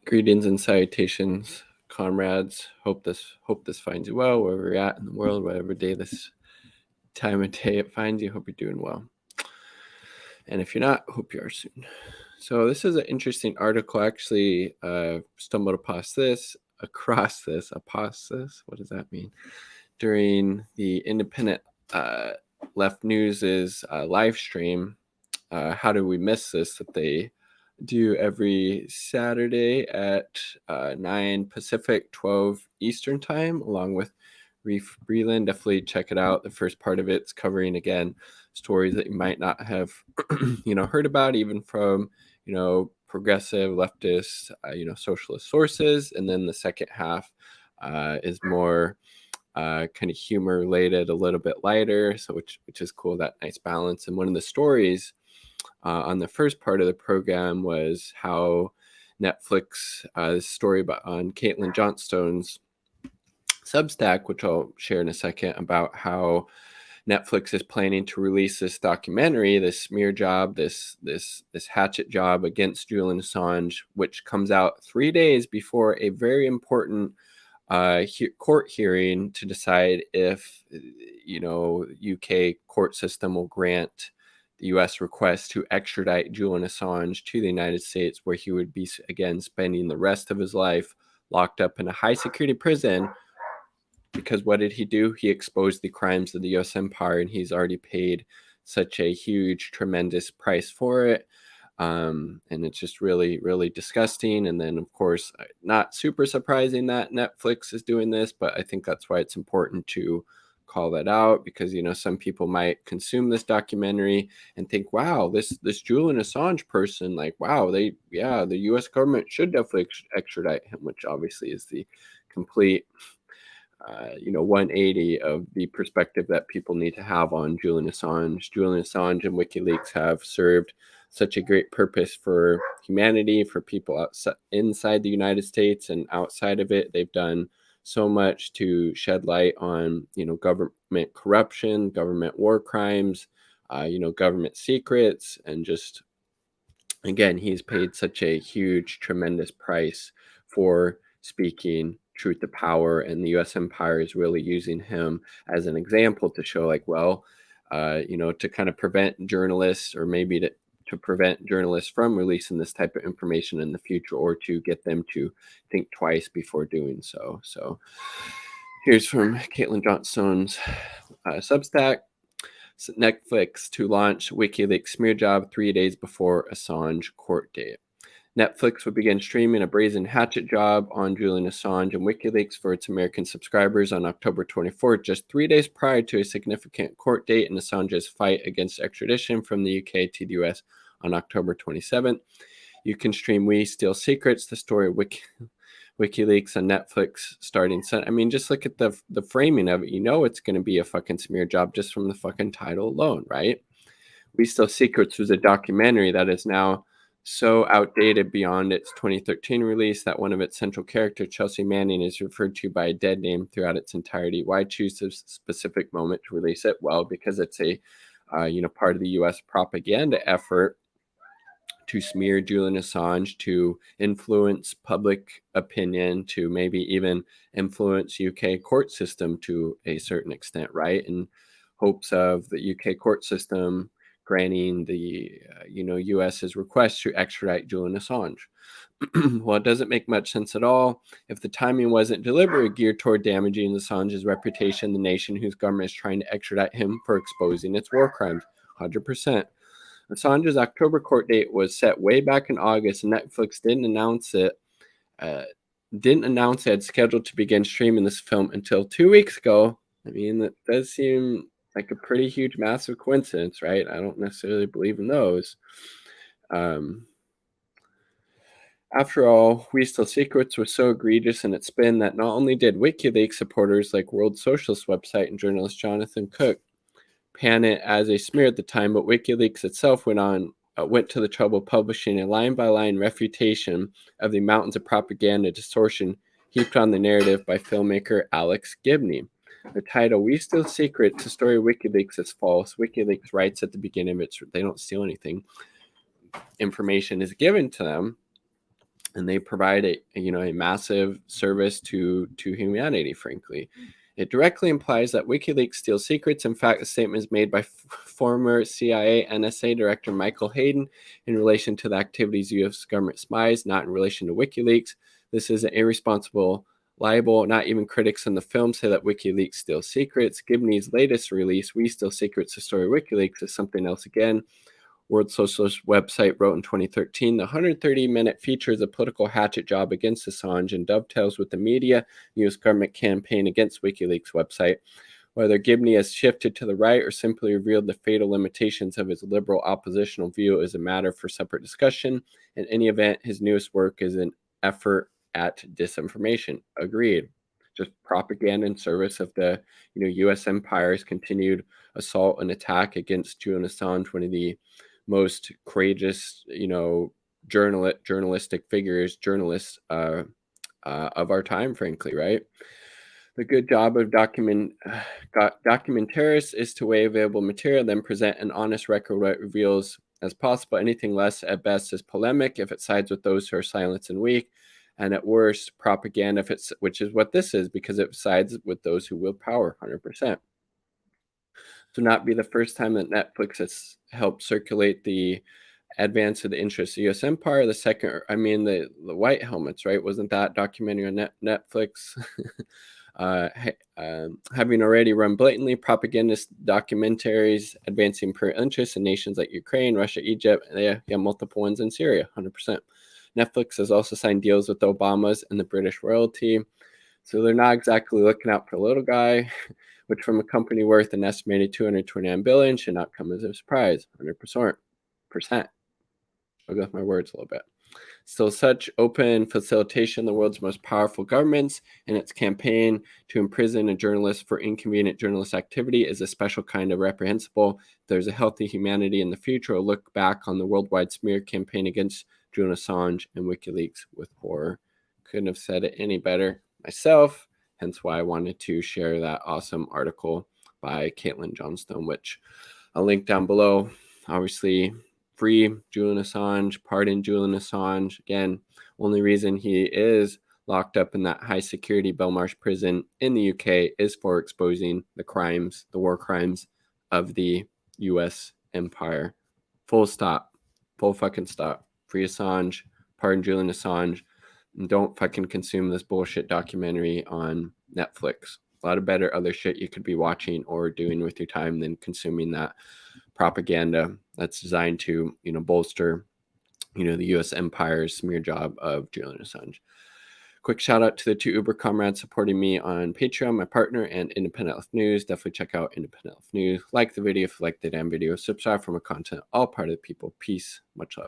Greetings and salutations, comrades. Hope this finds you well wherever you're at in the world, whatever time of day it finds you. Hope you're doing well. And if you're not, hope you are soon. So this is an interesting article. Actually, stumbled across this. What does that mean? During the Independent Left News's live stream. How did we miss this? That they do every Saturday at 9 Pacific, 12 Eastern time, along with Reef Breland. Definitely check it out. The first part of it's covering, again, stories that you might not have, heard about, even from, progressive, leftist, socialist sources. And then the second half is more kind of humor related, a little bit lighter. So which is cool, that nice balance. And one of the stories on the first part of the program was how Netflix, this story on Caitlin Johnstone's Substack, which I'll share in a second, about how Netflix is planning to release this documentary, this smear job, this hatchet job against Julian Assange, which comes out 3 days before a very important court hearing to decide if UK court system will grant the U.S. request to extradite Julian Assange to the United States, where he would be, again, spending the rest of his life locked up in a high-security prison. Because what did he do? He exposed the crimes of the U.S. empire, and he's already paid such a huge, tremendous price for it. And it's just really, really disgusting. And then, of course, not super surprising that Netflix is doing this, but I think that's why it's important to call that out, because some people might consume this documentary and think, wow, this Julian Assange person, like, wow, the U.S. government should definitely extradite him, which obviously is the complete 180 of the perspective that people need to have on Julian Assange. Julian Assange and WikiLeaks have served such a great purpose for humanity, for people outside, inside the United States and outside of it. They've done so much to shed light on, government corruption, government war crimes, government secrets, and just, again, he's paid such a huge, tremendous price for speaking truth to power, and the U.S. empire is really using him as an example to show, like, well, to kind of prevent journalists, or maybe to prevent journalists from releasing this type of information in the future, or to get them to think twice before doing so. So here's from Caitlin Johnstone's Substack. Netflix to launch WikiLeaks smear job 3 days before Assange court date. Netflix would begin streaming a brazen hatchet job on Julian Assange and WikiLeaks for its American subscribers on October 24th, just 3 days prior to a significant court date in Assange's fight against extradition from the UK to the US on October 27th. You can stream We Steal Secrets, the story of WikiLeaks on Netflix starting Sunday. I mean, just look at the framing of it. It's going to be a fucking smear job just from the fucking title alone, right? We Steal Secrets was a documentary that is now so outdated beyond its 2013 release that one of its central characters, Chelsea Manning, is referred to by a dead name throughout its entirety. Why choose this specific moment to release it? Well, because it's a part of the U.S. propaganda effort to smear Julian Assange, to influence public opinion, to maybe even influence UK court system to a certain extent, right? In hopes of the UK court system granting the US's request to extradite Julian Assange. Well, it doesn't make much sense at all. If the timing wasn't deliberately geared toward damaging Assange's reputation, the nation whose government is trying to extradite him for exposing its war crimes, 100%. Assange's October court date was set way back in August, and Netflix didn't announce it had scheduled to begin streaming this film until 2 weeks ago. I mean, that does seem like a pretty huge, massive coincidence, right? I don't necessarily believe in those. After all, We Steal Secrets was so egregious in its spin that not only did WikiLeaks supporters like World Socialist website and journalist Jonathan Cook pan it as a smear at the time, but WikiLeaks itself went to the trouble of publishing a line-by-line refutation of the mountains of propaganda distortion heaped on the narrative by filmmaker Alex Gibney. The title, We Steal Secrets, the story of WikiLeaks, is false. WikiLeaks writes at the beginning of it, they don't steal anything. Information is given to them. and they provide a massive service to humanity, frankly. It directly implies that WikiLeaks steals secrets. In fact, the statement is made by former CIA NSA Director Michael Hayden in relation to the activities of U.S. government spies, not in relation to WikiLeaks. This is an irresponsible libel. Not even critics in the film say that WikiLeaks steals secrets. Gibney's latest release, We Steal Secrets, the story of WikiLeaks, is something else again. World Socialist website wrote in 2013, the 130-minute feature is a political hatchet job against Assange and dovetails with the media U.S. government campaign against WikiLeaks website. Whether Gibney has shifted to the right or simply revealed the fatal limitations of his liberal oppositional view is a matter for separate discussion. In any event, his newest work is an effort at disinformation. Agreed. Just propaganda in service of the U.S. empire's continued assault and attack against Julian Assange, one of the most courageous, journalistic figures, journalists of our time, frankly, right? The good job of documentarists is to weigh available material, then present an honest record what it reveals as possible. Anything less, at best, is polemic if it sides with those who are silent and weak, and at worst, propaganda, which is what this is, because it sides with those who wield power, 100%. To not be the first time that Netflix has helped circulate the advance of the interests of the U.S. empire. The second, the White Helmets, right? Wasn't that documentary on Netflix? Having already run blatantly propagandist documentaries advancing imperial interests in nations like Ukraine, Russia, Egypt, multiple ones in Syria, 100%. Netflix has also signed deals with the Obamas and the British royalty. So they're not exactly looking out for the little guy, which from a company worth an estimated $229 billion should not come as a surprise, 100%. I'll go with my words a little bit. So such open facilitation of the world's most powerful governments in its campaign to imprison a journalist for inconvenient journalist activity is a special kind of reprehensible. If there's a healthy humanity in the future, we'll look back on the worldwide smear campaign against Julian Assange and WikiLeaks with horror. Couldn't have said it any better myself, hence why I wanted to share that awesome article by Caitlin Johnstone, which I'll link down below. Obviously, free Julian Assange, pardon Julian Assange. Again, only reason he is locked up in that high security Belmarsh prison in the UK is for exposing the crimes, the war crimes of the US empire. Full stop. Full fucking stop. Free Assange, pardon Julian Assange, and don't fucking consume this bullshit documentary on Netflix. A lot of better other shit you could be watching or doing with your time than consuming that propaganda that's designed to, bolster, the U.S. empire's smear job of Julian Assange. Quick shout out to the two Uber comrades supporting me on Patreon, my partner, and Independent Left News. Definitely check out Independent Left News. Like the video if you like the damn video. Subscribe for more content. All part of the people. Peace. Much love.